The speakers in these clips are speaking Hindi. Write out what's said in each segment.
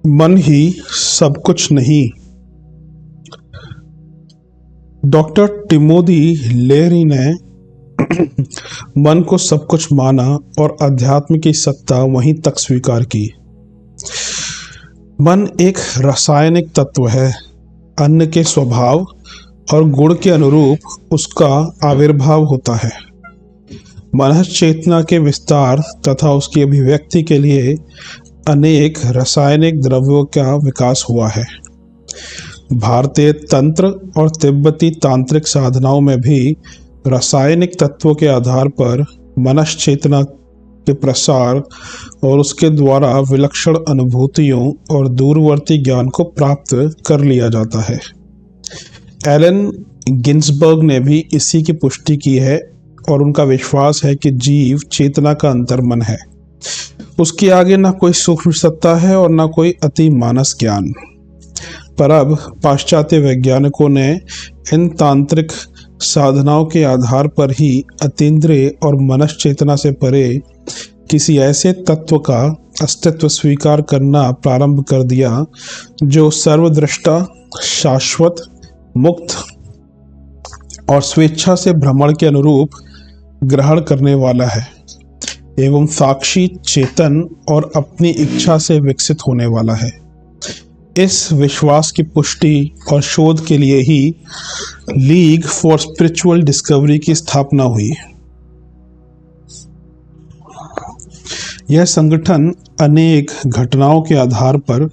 मन ही सब कुछ नहीं। डॉक्टर टिमोथी लेरी ने मन को सब कुछ माना और अध्यात्म की सत्ता वहीं तक स्वीकार की। मन एक रासायनिक तत्व है। अन्न के स्वभाव और गुण के अनुरूप उसका आविर्भाव होता है। मनस चेतना के विस्तार तथा उसकी अभिव्यक्ति के लिए अनेक रासायनिक द्रव्यों का विकास हुआ है। भारतीय तंत्र और तिब्बती तांत्रिक साधनाओं में भी रासायनिक तत्वों के आधार पर मनस चेतना के प्रसार और उसके द्वारा विलक्षण अनुभूतियों और दूरवर्ती ज्ञान को प्राप्त कर लिया जाता है। एलन गिन्सबर्ग ने भी इसी की पुष्टि की है और उनका विश्वास है कि जीव चेतना का अंतर्मन है। उसके आगे न कोई सूक्ष्म सत्ता है और न कोई अति मानस ज्ञान। पर अब पाश्चात्य वैज्ञानिकों ने इन तांत्रिक साधनाओं के आधार पर ही अतीन्द्रिय और मनस चेतना से परे किसी ऐसे तत्व का अस्तित्व स्वीकार करना प्रारंभ कर दिया जो सर्वदृष्टा, शाश्वत, मुक्त और स्वेच्छा से भ्रमण के अनुरूप ग्रहण करने वाला है एवं साक्षी, चेतन और अपनी इच्छा से विकसित होने वाला है। इस विश्वास की पुष्टि और शोध के लिए ही लीग फॉर स्पिरिचुअल डिस्कवरी की स्थापना हुई। यह संगठन अनेक घटनाओं के आधार पर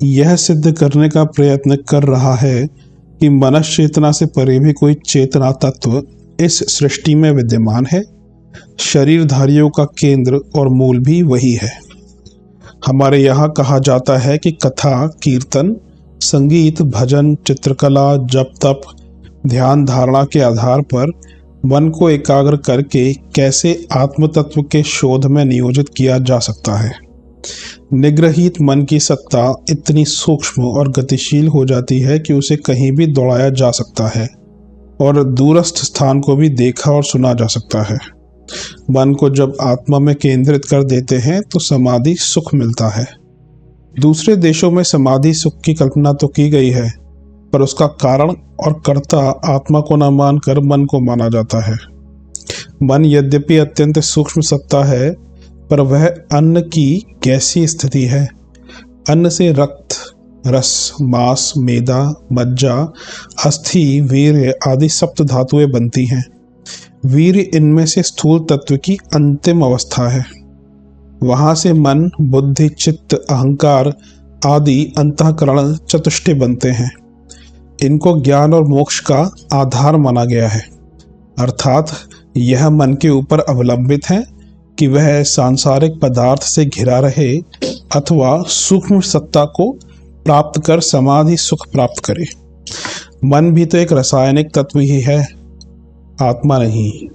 यह सिद्ध करने का प्रयत्न कर रहा है कि मनस चेतना से परे भी कोई चेतना तत्व इस सृष्टि में विद्यमान है। शरीरधारियों का केंद्र और मूल भी वही है। हमारे यहाँ कहा जाता है कि कथा, कीर्तन, संगीत, भजन, चित्रकला, जप तप, ध्यान धारणा के आधार पर मन को एकाग्र करके कैसे आत्म तत्व के शोध में नियोजित किया जा सकता है। निग्रहित मन की सत्ता इतनी सूक्ष्म और गतिशील हो जाती है कि उसे कहीं भी दौड़ाया जा सकता है और दूरस्थ स्थान को भी देखा और सुना जा सकता है। मन को जब आत्मा में केंद्रित कर देते हैं तो समाधि सुख मिलता है। दूसरे देशों में समाधि सुख की कल्पना तो की गई है, पर उसका कारण और कर्ता आत्मा को न मानकर मन को माना जाता है। मन यद्यपि अत्यंत सूक्ष्म सत्ता है, पर वह अन्न की कैसी स्थिति है। अन्न से रक्त, रस, मांस, मेदा, मज्जा, अस्थि, वीर्य आदि सप्त धातुएं बनती हैं। वीर्य इनमें से स्थूल तत्व की अंतिम अवस्था है। वहां से मन, बुद्धि, चित्त, अहंकार आदि अंतःकरण चतुष्टय बनते हैं। इनको ज्ञान और मोक्ष का आधार माना गया है। अर्थात यह मन के ऊपर अवलंबित है कि वह सांसारिक पदार्थ से घिरा रहे अथवा सूक्ष्म सत्ता को प्राप्त कर समाधि सुख प्राप्त करे। मन भी तो एक रासायनिक तत्व ही है, आत्मा नहीं।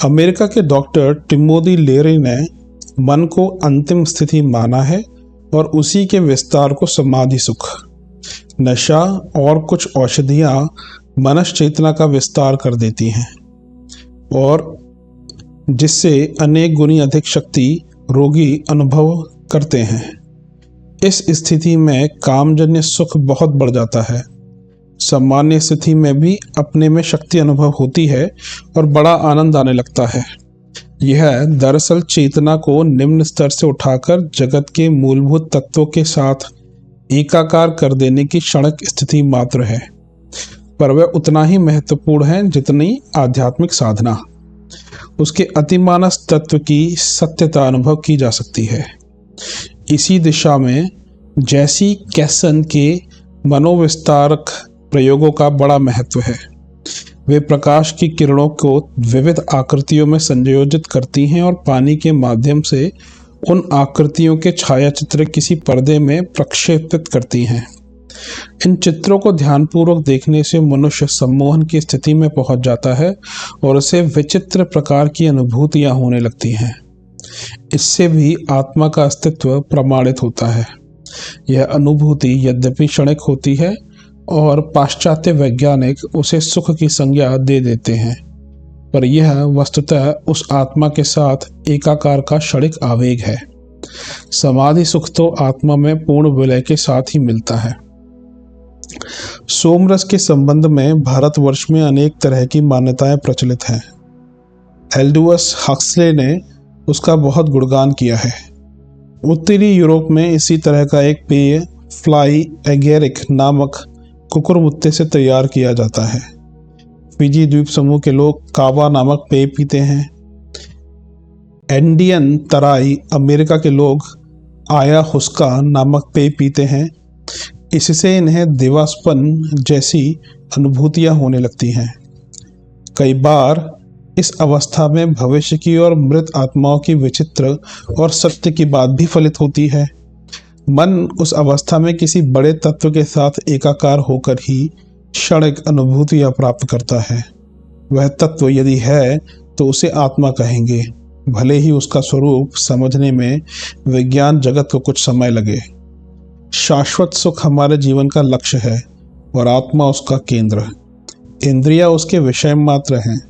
अमेरिका के डॉक्टर टिमोथी लेरी ने मन को अंतिम स्थिति माना है और उसी के विस्तार को समाधि सुख। नशा और कुछ औषधियां मनस चेतना का विस्तार कर देती हैं और जिससे अनेक गुनी अधिक शक्ति रोगी अनुभव करते हैं। इस स्थिति में कामजन्य सुख बहुत बढ़ जाता है। सामान्य स्थिति में भी अपने में शक्ति अनुभव होती है और बड़ा आनंद आने लगता है। यह दरअसल चेतना को निम्न स्तर से उठाकर जगत के मूलभूत तत्वों के साथ एकाकार कर देने की क्षणिक स्थिति मात्र है, पर वह उतना ही महत्वपूर्ण है जितनी आध्यात्मिक साधना। उसके अतिमानस तत्व की सत्यता अनुभव की जा सकती है। इसी दिशा में जैसी कैसन के मनोविस्तारक प्रयोगों का बड़ा महत्व है। वे प्रकाश की किरणों को विविध आकृतियों में संयोजित करती हैं और पानी के माध्यम से उन आकृतियों के छायाचित्र किसी पर्दे में प्रक्षेपित करती हैं। इन चित्रों को ध्यानपूर्वक देखने से मनुष्य सम्मोहन की स्थिति में पहुंच जाता है और उसे विचित्र प्रकार की अनुभूतियां होने लगती हैं। इससे भी आत्मा का अस्तित्व प्रमाणित होता है। यह अनुभूति यद्यपि क्षणिक होती है और पाश्चात्य वैज्ञानिक उसे सुख की संज्ञा दे देते हैं, पर यह वस्तुतः उस आत्मा के साथ एकाकार का क्षणिक आवेग है। समाधि सुख तो आत्मा में पूर्ण विलय के साथ ही मिलता है। सोमरस के संबंध में भारतवर्ष में अनेक तरह की मान्यताएं प्रचलित हैं। एल्डुअस हक्सले ने उसका बहुत गुणगान किया है। उत्तरी यूरोप में इसी तरह का एक पेय फ्लाई एगेरिक नामक कुकुरमुत्ते से तैयार किया जाता है। फिजी द्वीप समूह के लोग कावा नामक पेय पीते हैं। एंडियन तराई अमेरिका के लोग आया हुस्का नामक पेय पीते हैं। इससे इन्हें दिवास्पन जैसी अनुभूतियां होने लगती हैं। कई बार इस अवस्था में भविष्य की और मृत आत्माओं की विचित्र और सत्य की बात भी फलित होती है। मन उस अवस्था में किसी बड़े तत्व के साथ एकाकार होकर ही क्षणिक अनुभूतियां प्राप्त करता है। वह तत्व यदि है तो उसे आत्मा कहेंगे, भले ही उसका स्वरूप समझने में विज्ञान जगत को कुछ समय लगे। शाश्वत सुख हमारे जीवन का लक्ष्य है और आत्मा उसका केंद्र। इंद्रियां उसके विषय मात्र हैं।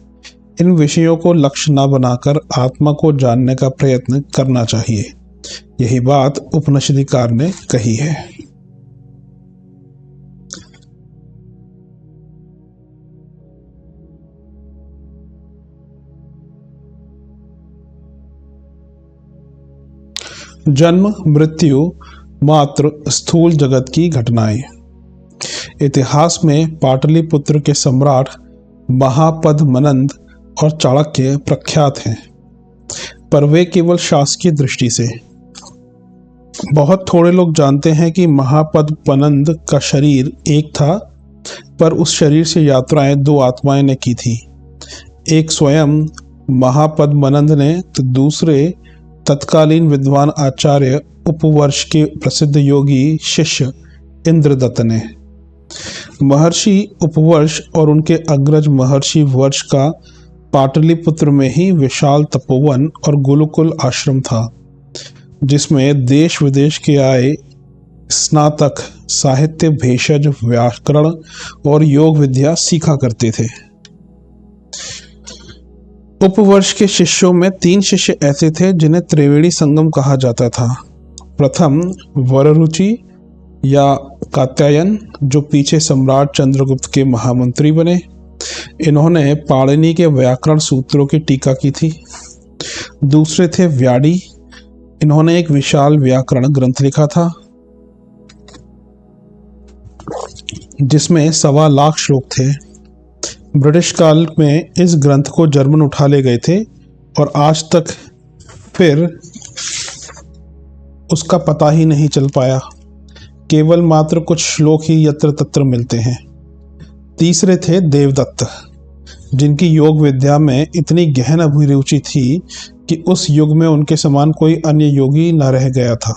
इन विषयों को लक्ष्य न बनाकर आत्मा को जानने का प्रयत्न करना चाहिए। यही बात उपनिषदकार ने कही है। जन्म मृत्यु मात्र स्थूल जगत की घटनाएं। इतिहास में पाटलिपुत्र के सम्राट महापद्मनंद और चाणक्य प्रख्यात हैं, पर वे केवल शासकीय दृष्टि से। बहुत थोड़े लोग जानते हैं कि महापद्मनंद का शरीर एक था, पर उस शरीर से यात्राएं दो आत्माएं ने की थी। एक स्वयं महापद्मनंद ने तो दूसरे तत्कालीन विद्वान आचार्य उपवर्ष के प्रसिद्ध योगी शिष्य इंद्रदत्त ने। महर्षि उपवर्ष और उनके अग्रज महर्षि वर्ष का पाटलिपुत्र में ही विशाल तपोवन और गुरुकुल आश्रम था, जिसमें देश विदेश के आए स्नातक साहित्य, भेषज, व्याकरण और योग विद्या सीखा करते थे। उपवर्ष के शिष्यों में 3 शिष्य ऐसे थे जिन्हें त्रिवेणी संगम कहा जाता था। प्रथम वररुचि या कात्यायन, जो पीछे सम्राट चंद्रगुप्त के महामंत्री बने। इन्होंने पाणिनि के व्याकरण सूत्रों की टीका की थी। दूसरे थे व्याडी। इन्होंने एक विशाल व्याकरण ग्रंथ लिखा था, जिसमें 1.25 लाख श्लोक थे। ब्रिटिश काल में इस ग्रंथ को जर्मन उठा ले गए थे और आज तक फिर उसका पता ही नहीं चल पाया। केवल मात्र कुछ श्लोक ही यत्र तत्र मिलते हैं। तीसरे थे देवदत्त, जिनकी योग विद्या में इतनी गहन अभिरुचि थी कि उस युग में उनके समान कोई अन्य योगी न रह गया था।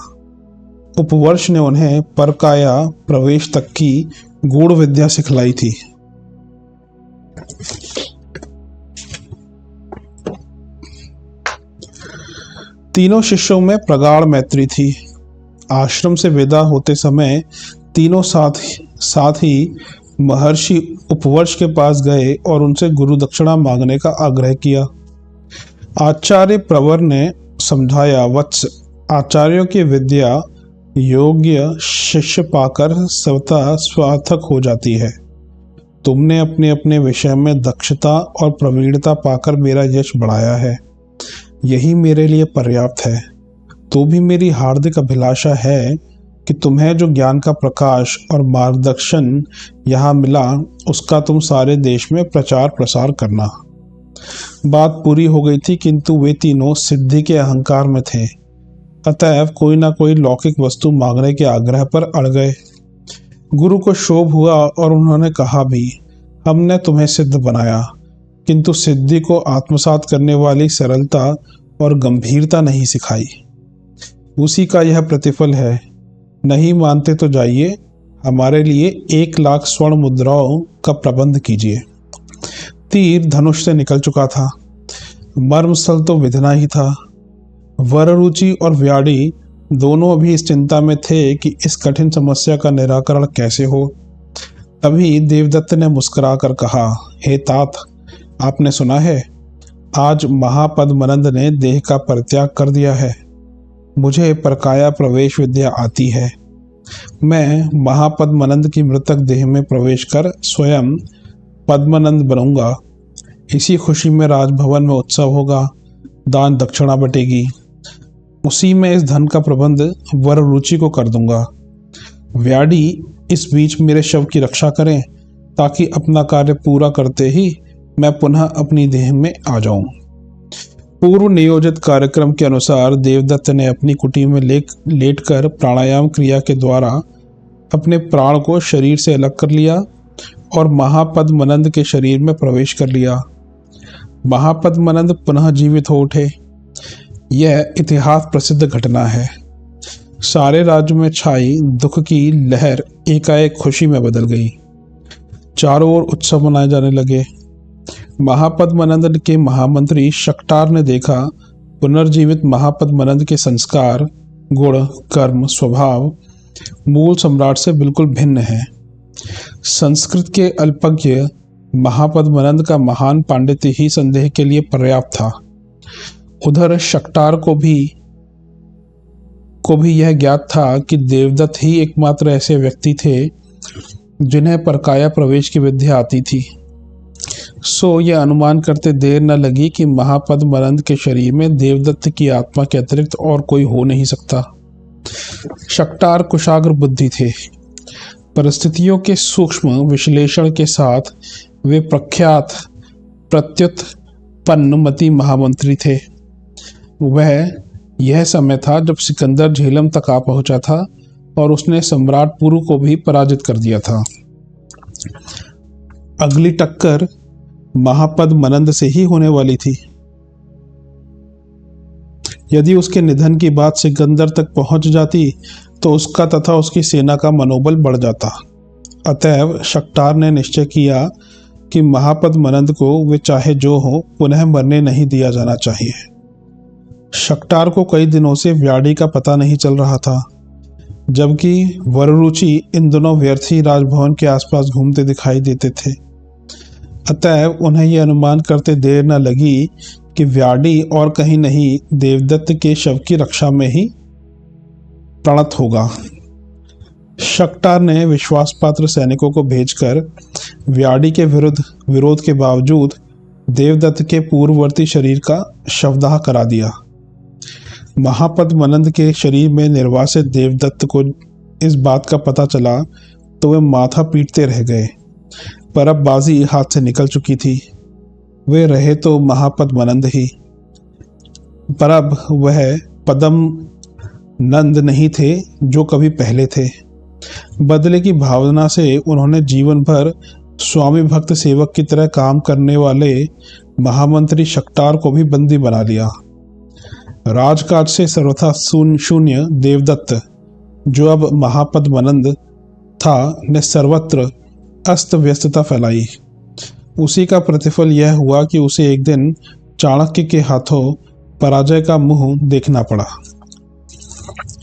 उपवर्ष ने उन्हें परकाया प्रवेश तक की गूढ़ विद्या सिखलाई थी। तीनों शिष्यों में प्रगाढ़ मैत्री थी। आश्रम से विदा होते समय तीनों साथ ही महर्षि उपवर्ष के पास गए और उनसे गुरु दक्षिणा मांगने का आग्रह किया। आचार्य प्रवर ने समझाया, वत्स, आचार्यों की विद्या योग्य शिष्य पाकर स्वतः सार्थक हो जाती है। तुमने अपने अपने विषय में दक्षता और प्रवीणता पाकर मेरा यश बढ़ाया है, यही मेरे लिए पर्याप्त है। तो भी मेरी हार्दिक अभिलाषा है कि तुम्हें जो ज्ञान का प्रकाश और मार्गदर्शन यहाँ मिला, उसका तुम सारे देश में प्रचार प्रसार करना। बात पूरी हो गई थी, किंतु वे तीनों सिद्धि के अहंकार में थे। अतएव कोई ना कोई लौकिक वस्तु मांगने के आग्रह पर अड़ गए। गुरु को क्षोभ हुआ और उन्होंने कहा भी, हमने तुम्हें सिद्ध बनाया, किंतु सिद्धि को आत्मसात करने वाली सरलता और गंभीरता नहीं सिखाई। उसी का यह प्रतिफल है। नहीं मानते तो जाइए, हमारे लिए 1 लाख स्वर्ण मुद्राओं का प्रबंध कीजिए। तीर धनुष से निकल चुका था। मर्मस्थल तो विधना ही था। वररुचि और व्याडी दोनों अभी इस चिंता में थे कि इस कठिन समस्या का निराकरण कैसे हो। तभी देवदत्त ने मुस्कुराकर कहा, हे तात, आपने सुना है, आज महापद्मनंद ने देह का परित्याग कर दिया है। मुझे परकाया प्रवेश विद्या आती है। मैं महापद्मनंद की मृतक देह में प्रवेश कर स्वयं पद्मनंद बनूंगा। इसी खुशी में राजभवन में उत्सव होगा, दान दक्षिणा बटेगी। उसी में इस धन का प्रबंध वर रुचि को कर दूंगा। व्याडी इस बीच मेरे शव की रक्षा करें, ताकि अपना कार्य पूरा करते ही मैं पुनः अपनी देह में आ जाऊं। पूर्व नियोजित कार्यक्रम के अनुसार देवदत्त ने अपनी कुटी में लेटकर प्राणायाम क्रिया के द्वारा अपने प्राण को शरीर से अलग कर लिया और महापद्मनंद के शरीर में प्रवेश कर लिया। महापद्मनंद पुनः जीवित हो उठे। यह इतिहास प्रसिद्ध घटना है। सारे राज्य में छाई दुख की लहर एकाएक खुशी में बदल गई। चारों ओर उत्सव मनाए जाने लगे। महापद्मनंद के महामंत्री शक्टार ने देखा पुनर्जीवित महापद्मनंद के संस्कार, गुण, कर्म, स्वभाव मूल सम्राट से बिल्कुल भिन्न है। संस्कृत के अल्पज्ञ महापद्मनंद का महान पांडित्य ही संदेह के लिए पर्याप्त था। उधर शक्टार को भी यह ज्ञात था कि देवदत्त ही एकमात्र ऐसे व्यक्ति थे जिन्हें परकाया प्रवेश की विद्या आती थी। सो यह अनुमान करते देर न लगी कि महापद्मनंद के शरीर में देवदत्त की आत्मा के अतिरिक्त और कोई हो नहीं सकता। शक्टार कुशाग्र बुद्धि थे। परिस्थितियों के सूक्ष्म विश्लेषण के साथ वे प्रख्यात प्रत्युत्पन्नमति महामंत्री थे। वह यह समय था जब सिकंदर झेलम तक आ पहुंचा था और उसने सम्राट पुरु को भी पराजित कर दिया था। अगली टक्कर महापद्मनंद से ही होने वाली थी। यदि उसके निधन की बात सिकंदर तक पहुंच जाती तो उसका तथा उसकी सेना का मनोबल बढ़ जाता। अतएव शक्टार ने निश्चय किया कि महापद्मनंद को वे चाहे जो हो पुनः मरने नहीं दिया जाना चाहिए। शक्टार को कई दिनों से व्याडी का पता नहीं चल रहा था, जबकि वररुचि इन दिनों व्यर्थ ही राजभवन के आसपास घूमते दिखाई देते थे। अतएव उन्हें यह अनुमान करते देर न लगी कि व्याडी और कहीं नहीं देवदत्त के शव की रक्षा में ही प्रणत होगा। शक्टार ने विश्वासपात्र सैनिकों को भेजकर व्याडी के विरोध के बावजूद देवदत्त के पूर्ववर्ती शरीर का शवदाह करा दिया। महापद्मनंद के शरीर में निर्वासित देवदत्त को इस बात का पता चला तो वे माथा पीटते रह गए, पर अब बाजी हाथ से निकल चुकी थी। वे रहे तो महापद्मनंद ही, पर अब वह पद्म नंद नहीं थे जो कभी पहले थे। बदले की भावना से उन्होंने जीवन भर स्वामी भक्त सेवक की तरह काम करने वाले महामंत्री शक्टार को भी बंदी बना लिया। राजकाज से सर्वथा शून्य देवदत्त, जो अब महापद्मनंद था, ने सर्वत्र अस्त व्यस्तता फैलाई। उसी का प्रतिफल यह हुआ कि उसे एक दिन चाणक्य के हाथों पराजय का मुंह देखना पड़ा।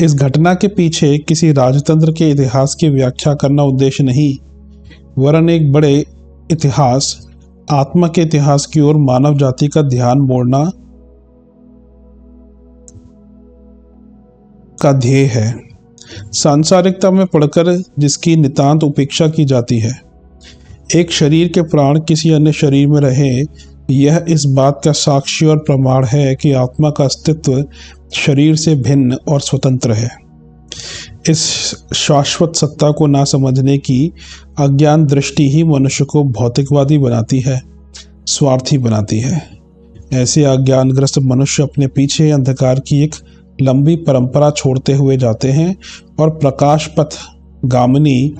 इस घटना के पीछे किसी राजतंत्र के इतिहास की व्याख्या करना उद्देश्य नहीं, वरन एक बड़े इतिहास, आत्मा के इतिहास की ओर मानव जाति का ध्यान मोड़ना का ध्येय है। सांसारिकता में पढ़कर जिसकी नितांत उपेक्षा की जाती है, एक शरीर के प्राण किसी अन्य शरीर में रहे, यह इस बात का साक्षी और प्रमाण है कि आत्मा का अस्तित्व शरीर से भिन्न और स्वतंत्र है। इस शाश्वत सत्ता को ना समझने की अज्ञान दृष्टि ही मनुष्य को भौतिकवादी बनाती है, स्वार्थी बनाती है। ऐसे अज्ञानग्रस्त मनुष्य अपने पीछे अंधकार की एक लंबी परंपरा छोड़ते हुए जाते हैं और प्रकाश पथ गामिनी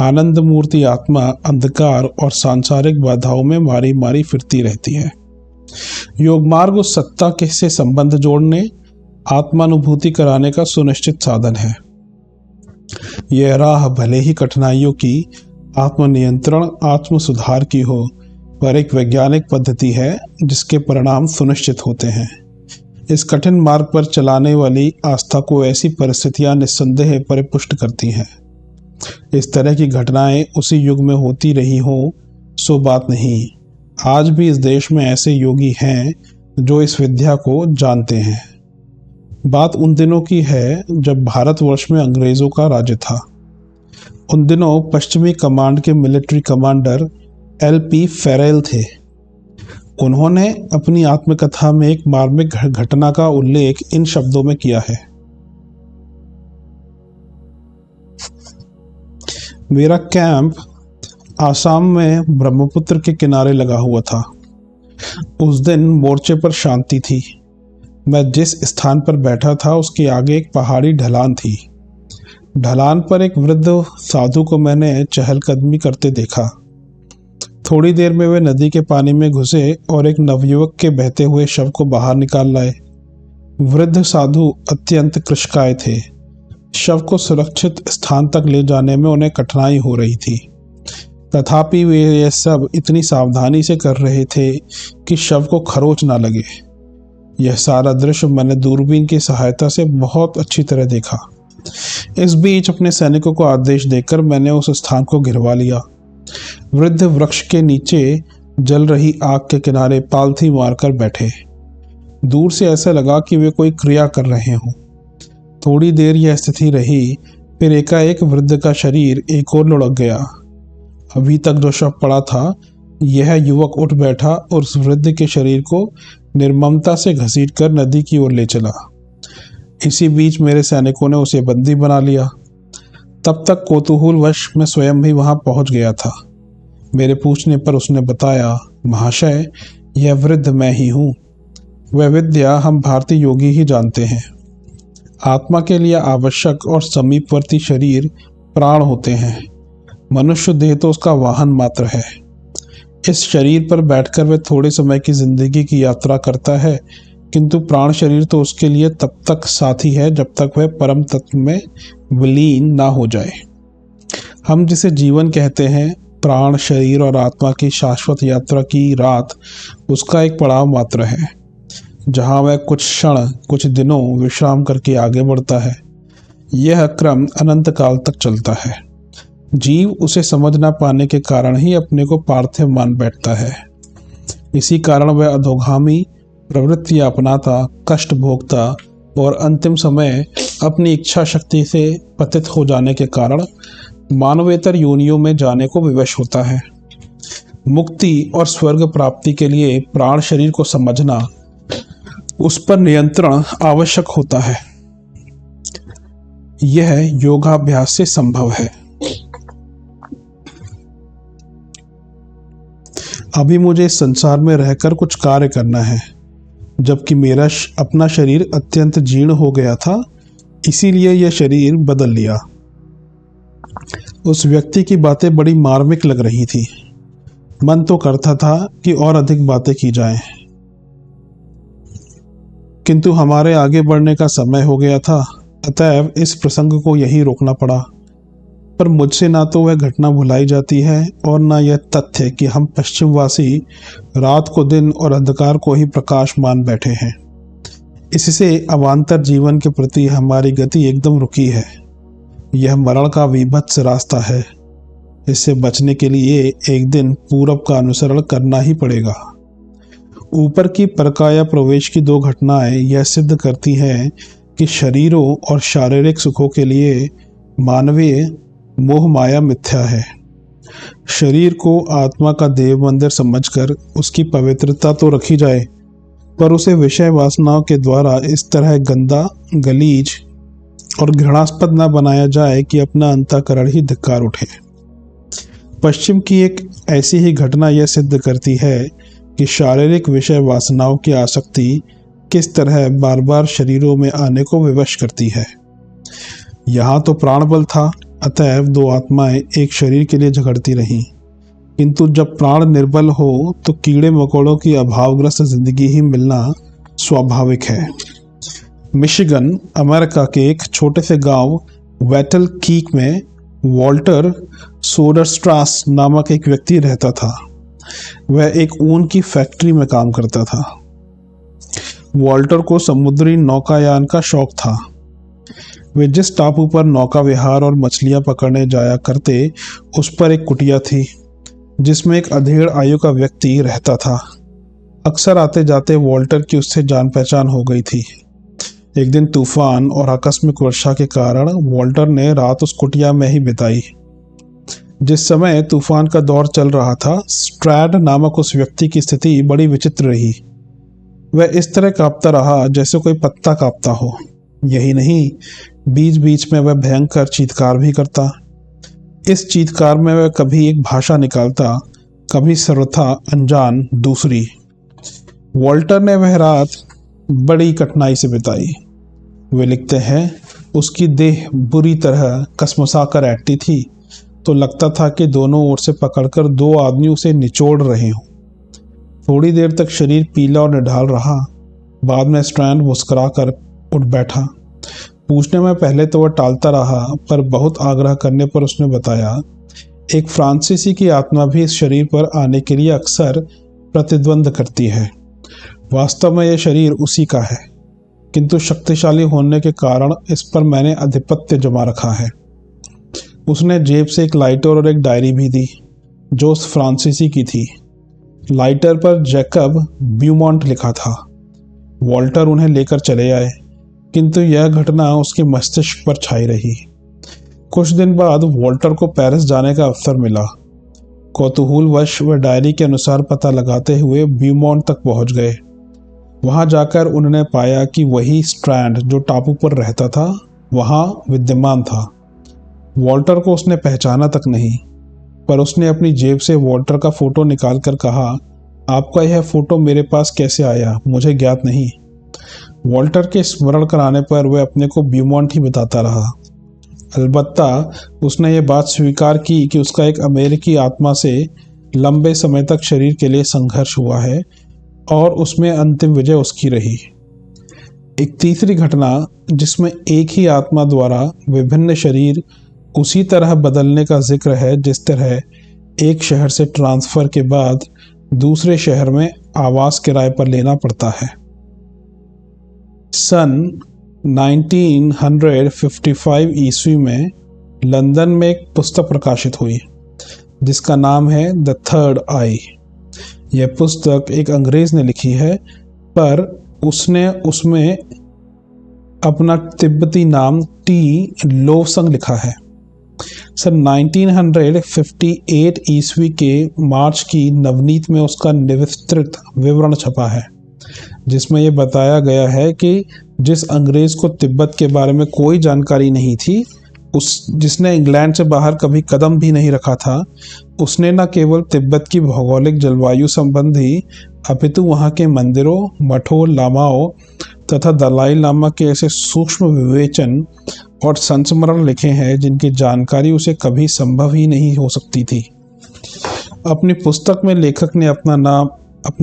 आनंद मूर्ति आत्मा अंधकार और सांसारिक बाधाओं में मारी मारी फिरती रहती है। योग मार्ग उस सत्ता के से संबंध जोड़ने, आत्मानुभूति कराने का सुनिश्चित साधन है। यह राह भले ही कठिनाइयों की, आत्मनियंत्रण, आत्म सुधार की हो, पर एक वैज्ञानिक पद्धति है जिसके परिणाम सुनिश्चित होते हैं। इस कठिन मार्ग पर चलाने वाली आस्था को ऐसी परिस्थितियां निस्संदेह परिपुष्ट करती हैं। इस तरह की घटनाएं उसी युग में होती रही हो सो बात नहीं। आज भी इस देश में ऐसे योगी हैं जो इस विद्या को जानते हैं। बात उन दिनों की है जब भारतवर्ष में अंग्रेजों का राज्य था। उन दिनों पश्चिमी कमांड के मिलिट्री कमांडर LP फेरेल थे। उन्होंने अपनी आत्मकथा में एक मार्मिक घटना का उल्लेख इन शब्दों में किया है। मेरा कैंप आसाम में ब्रह्मपुत्र के किनारे लगा हुआ था। उस दिन मोर्चे पर शांति थी। मैं जिस स्थान पर बैठा था उसके आगे एक पहाड़ी ढलान थी। ढलान पर एक वृद्ध साधु को मैंने चहलकदमी करते देखा। थोड़ी देर में वे नदी के पानी में घुसे और एक नवयुवक के बहते हुए शव को बाहर निकाल लाए। वृद्ध साधु अत्यंत कृशकाय थे। शव को सुरक्षित स्थान तक ले जाने में उन्हें कठिनाई हो रही थी, तथापि वे यह सब इतनी सावधानी से कर रहे थे कि शव को खरोंच ना लगे। यह सारा दृश्य मैंने दूरबीन की सहायता से बहुत अच्छी तरह देखा। इस बीच अपने सैनिकों को आदेश देकर मैंने उस स्थान को घिरवा लिया। वृद्ध वृक्ष के नीचे जल रही आग के किनारे पालथी मारकर बैठे। दूर से ऐसा लगा कि वे कोई क्रिया कर रहे हों। थोड़ी देर यह स्थिति रही, फिर एकाएक वृद्ध का शरीर एक ओर लुढ़क गया। अभी तक जो शव पड़ा था, यह युवक उठ बैठा और उस वृद्ध के शरीर को निर्ममता से घसीटकर नदी की ओर ले चला। इसी बीच मेरे सैनिकों ने उसे बंदी बना लिया। तब तक कौतूहलवश मैं स्वयं भी वहां पहुंच गया था। मेरे पूछने पर उसने बताया, महाशय, यह वृद्ध मैं ही हूँ। वह विद्या हम भारतीय योगी ही जानते हैं। आत्मा के लिए आवश्यक और समीपवर्ती शरीर प्राण होते हैं। मनुष्य देह तो उसका वाहन मात्र है। इस शरीर पर बैठकर वह थोड़े समय की जिंदगी की यात्रा करता है, किंतु प्राण शरीर तो उसके लिए तब तक साथी है जब तक वह परम तत्व में विलीन ना हो जाए। हम जिसे जीवन कहते हैं, प्राण, शरीर और आत्मा की शाश्वत यात्रा की रात उसका एक पड़ाव मात्र है, जहाँ वह कुछ क्षण, कुछ दिनों विश्राम करके आगे बढ़ता है। यह क्रम अनंत काल तक चलता है। जीव उसे समझ ना पाने के कारण ही अपने को पार्थिव मान बैठता है। इसी कारण वह अधोगामी प्रवृत्तियां अपनाता, कष्ट भोगता और अंतिम समय अपनी इच्छा शक्ति से पतित हो जाने के कारण मानवेतर योनियों में जाने को विवश होता है। मुक्ति और स्वर्ग प्राप्ति के लिए प्राण शरीर को समझना, उस पर नियंत्रण आवश्यक होता है। यह योगाभ्यास से संभव है। अभी मुझे इस संसार में रहकर कुछ कार्य करना है, जबकि मेरा अपना शरीर अत्यंत जीर्ण हो गया था, इसीलिए यह शरीर बदल लिया। उस व्यक्ति की बातें बड़ी मार्मिक लग रही थी। मन तो करता था कि और अधिक बातें की जाएं, किंतु हमारे आगे बढ़ने का समय हो गया था, अतएव इस प्रसंग को यहीं रोकना पड़ा। पर मुझसे ना तो वह घटना भुलाई जाती है और न यह तथ्य कि हम पश्चिमवासी रात को दिन और अंधकार को ही प्रकाश मान बैठे हैं। इससे अवान्तर जीवन के प्रति हमारी गति एकदम रुकी है। यह मरण का विभत्स रास्ता है। इससे बचने के लिए एक दिन पूरब का अनुसरण करना ही पड़ेगा। ऊपर की परकाया प्रवेश की दो घटनाएं यह सिद्ध करती हैं कि शरीरों और शारीरिक सुखों के लिए मानवीय मोह माया मिथ्या है। शरीर को आत्मा का देव मंदिर समझकर उसकी पवित्रता तो रखी जाए, पर उसे विषय वासनाओं के द्वारा इस तरह गंदा, गलीज और घृणास्पद न बनाया जाए कि अपना अंतःकरण ही धिक्कार उठे। पश्चिम की एक ऐसी ही घटना यह सिद्ध करती है कि शारीरिक विषय वासनाओं की आसक्ति किस तरह बार बार शरीरों में आने को विवश करती है। यहाँ तो प्राण बल था, अतएव दो आत्माएं एक शरीर के लिए झगड़ती रहीं, किंतु जब प्राण निर्बल हो तो कीड़े मकोड़ों की अभावग्रस्त जिंदगी ही मिलना स्वाभाविक है। मिशिगन, अमेरिका के एक छोटे से गांव वेटल कीक में वॉल्टर सोडरस्ट्रास नामक एक व्यक्ति रहता था। वह एक ऊन की फैक्ट्री में काम करता था। वॉल्टर को समुद्री नौकायान का शौक था। वे जिस टापू पर नौका विहार और मछलियां पकड़ने जाया करते, उस पर एक कुटिया थी जिसमें एक अधेड़ आयु का व्यक्ति रहता था। अक्सर आते जाते वॉल्टर की उससे जान पहचान हो गई थी। एक दिन तूफान और आकस्मिक वर्षा के कारण वॉल्टर ने रात उस कुटिया में ही बिताई। जिस समय तूफान का दौर चल रहा था, स्ट्रैड नामक उस व्यक्ति की स्थिति बड़ी विचित्र रही। वह इस तरह कांपता रहा जैसे कोई पत्ता कांपता हो। यही नहीं, बीच बीच में वह भयंकर चीत्कार भी करता। इस चीत्कार में वह कभी एक भाषा निकालता, कभी सर्वथा अनजान दूसरी। वॉल्टर ने वह रात बड़ी कठिनाई से बिताई। वे लिखते हैं, उसकी देह बुरी तरह कसमसा कर ऐंठती थी तो लगता था कि दोनों ओर से पकड़कर दो आदमी उसे निचोड़ रहे हों। थोड़ी देर तक शरीर पीला और निढाल रहा। बाद में स्ट्रैंड मुस्कुरा कर उठ बैठा। पूछने में पहले तो वह टालता रहा, पर बहुत आग्रह करने पर उसने बताया, एक फ्रांसीसी की आत्मा भी इस शरीर पर आने के लिए अक्सर प्रतिद्वंद करती है। वास्तव में यह शरीर उसी का है, किंतु शक्तिशाली होने के कारण इस पर मैंने आधिपत्य जमा रखा है। उसने जेब से एक लाइटर और एक डायरी भी दी, जो उस फ्रांसीसी की थी। लाइटर पर जैकब ब्यूमॉन्ट लिखा था। वॉल्टर उन्हें लेकर चले आए, किंतु यह घटना उसके मस्तिष्क पर छाई रही। कुछ दिन बाद वॉल्टर को पेरिस जाने का अवसर मिला। कौतूहलवश वह डायरी के अनुसार पता लगाते हुए ब्यूमॉन्ट तक पहुंच गए। वहां जाकर उन्होंने पाया कि वही स्ट्रैंड जो टापू पर रहता था वहां विद्यमान था। वॉल्टर को उसने पहचाना तक नहीं, पर उसने अपनी जेब से वॉल्टर का फोटो निकालकर कहा, आपका यह फोटो मेरे पास कैसे आया, मुझे ज्ञात नहीं। वॉल्टर के स्मरण कराने पर वह अपने को ब्यूमॉन्ट ही बताता रहा। अलबत्ता उसने ये बात स्वीकार की कि उसका एक अमेरिकी आत्मा से लंबे समय तक शरीर के लिए संघर्ष हुआ है और उसमें अंतिम विजय उसकी रही। एक तीसरी घटना जिसमें एक ही आत्मा द्वारा विभिन्न शरीर उसी तरह बदलने का जिक्र है जिस तरह एक शहर से ट्रांसफर के बाद दूसरे शहर में आवास किराए पर लेना पड़ता है। सन 1955 ईस्वी में लंदन में एक पुस्तक प्रकाशित हुई जिसका नाम है द थर्ड आई। यह पुस्तक एक अंग्रेज ने लिखी है, पर उसने उसमें अपना तिब्बती नाम टी लोवसंग लिखा है। सन 1958 ईस्वी के मार्च की नवनीत में उसका विस्तृत विवरण छपा है, जिसमें यह बताया गया है कि जिस अंग्रेज को तिब्बत के बारे में कोई जानकारी नहीं थी, जिसने इंग्लैंड से बाहर कभी कदम भी नहीं रखा था, उसने न केवल तिब्बत की भौगोलिक जलवायु संबंधी अपितु वहाँ के मंदिरों, मठों, लामाओं तथा दलाई लामा के ऐसे सूक्ष्म विवेचन और संस्मरण लिखे हैं जिनकी जानकारी उसे कभी संभव ही नहीं हो सकती थी। अपनी पुस्तक में लेखक ने अपना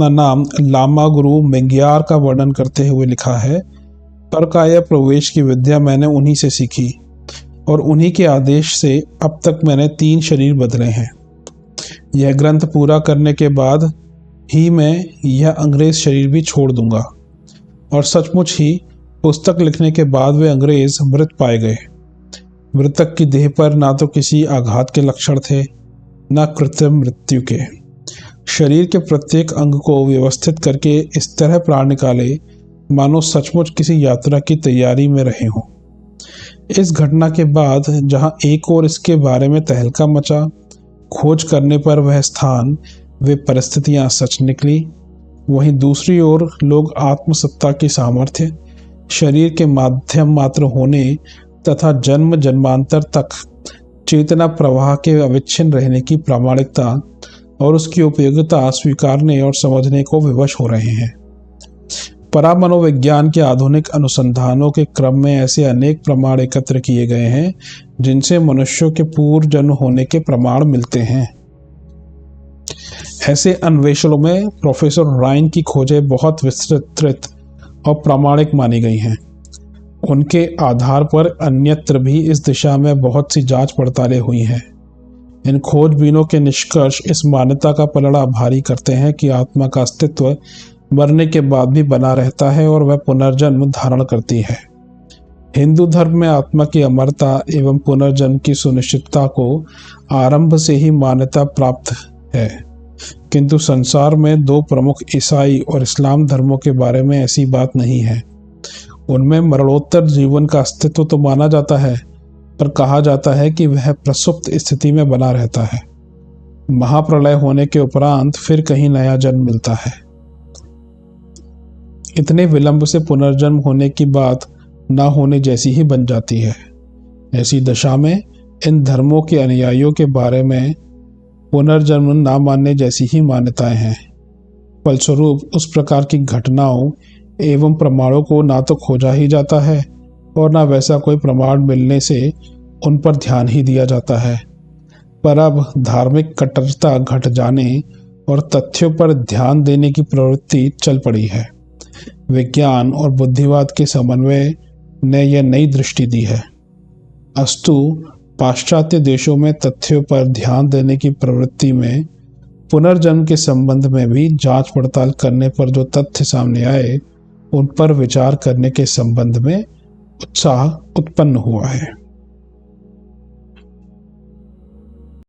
नाम लामा गुरु मेंगियार का वर्णन करते हुए लिखा है, परकाया प्रवेश की विद्या मैंने उन्हीं से सीखी और उन्हीं के आदेश से अब तक मैंने 3 शरीर बदले हैं। यह ग्रंथ पूरा करने के बाद ही मैं यह अंग्रेज शरीर भी छोड़ दूंगा। और सचमुच ही पुस्तक लिखने के बाद वे अंग्रेज मृत पाए गए। मृतक की देह पर ना तो किसी आघात के लक्षण थे, न कृत्रिम मृत्यु के। शरीर के प्रत्येक अंग को व्यवस्थित करके इस तरह प्राण निकाले मानो सचमुच किसी यात्रा की तैयारी में रहे हों। इस घटना के बाद जहां एक ओर इसके बारे में तहलका मचा, खोज करने पर वह स्थान, वे परिस्थितियां सच निकली, वहीं दूसरी ओर लोग आत्मसत्ता की सामर्थ्य, शरीर के माध्यम मात्र होने तथा जन्म जन्मांतर तक चेतना प्रवाह के अविच्छिन्न रहने की प्रामाणिकता और उसकी उपयोगिता स्वीकारने और समझने को विवश हो रहे हैं। परामनोविज्ञान के आधुनिक अनुसंधानों के क्रम में ऐसे अनेक प्रमाण एकत्र किए गए हैं जिनसे मनुष्यों के पूर्व जन्म होने के प्रमाण मिलते हैं। ऐसे अन्वेषणों में प्रोफेसर राइन की खोजें बहुत विस्तृत और प्रामाणिक मानी गई हैं। उनके आधार पर अन्यत्र भी इस दिशा में बहुत सी जांच पड़तालें हुई हैं। इन खोजबीनों के निष्कर्ष इस मान्यता का पलड़ा भारी करते हैं कि आत्मा का अस्तित्व मरने के बाद भी बना रहता है और वह पुनर्जन्म धारण करती है। हिंदू धर्म में आत्मा की अमरता एवं पुनर्जन्म की सुनिश्चितता को आरंभ से ही मान्यता प्राप्त है, किंतु संसार में 2 प्रमुख ईसाई और इस्लाम धर्मों के बारे में ऐसी बात नहीं है। उनमें मरणोत्तर जीवन का अस्तित्व तो माना जाता है, पर कहा जाता है कि वह प्रसुप्त स्थिति में बना रहता है। महाप्रलय होने के उपरांत फिर कहीं नया जन्म मिलता है। इतने विलंब से पुनर्जन्म होने की बात ना होने जैसी ही बन जाती है। ऐसी दशा में इन धर्मों के अनुयायियों के बारे में पुनर्जन्म ना मानने जैसी ही मान्यताएं हैं। फलस्वरूप उस प्रकार की घटनाओं एवं प्रमाणों को ना तो खोजा ही जाता है और ना वैसा कोई प्रमाण मिलने से उन पर ध्यान ही दिया जाता है। पर अब धार्मिक कट्टरता घट जाने और तथ्यों पर ध्यान देने की प्रवृत्ति चल पड़ी है। विज्ञान और बुद्धिवाद के समन्वय ने यह नई दृष्टि दी है। अस्तु पाश्चात्य देशों में तथ्यों पर ध्यान देने की प्रवृत्ति में पुनर्जन्म के संबंध में भी जांच पड़ताल करने पर जो तथ्य सामने आए उन पर विचार करने के संबंध में उत्साह उत्पन्न हुआ है।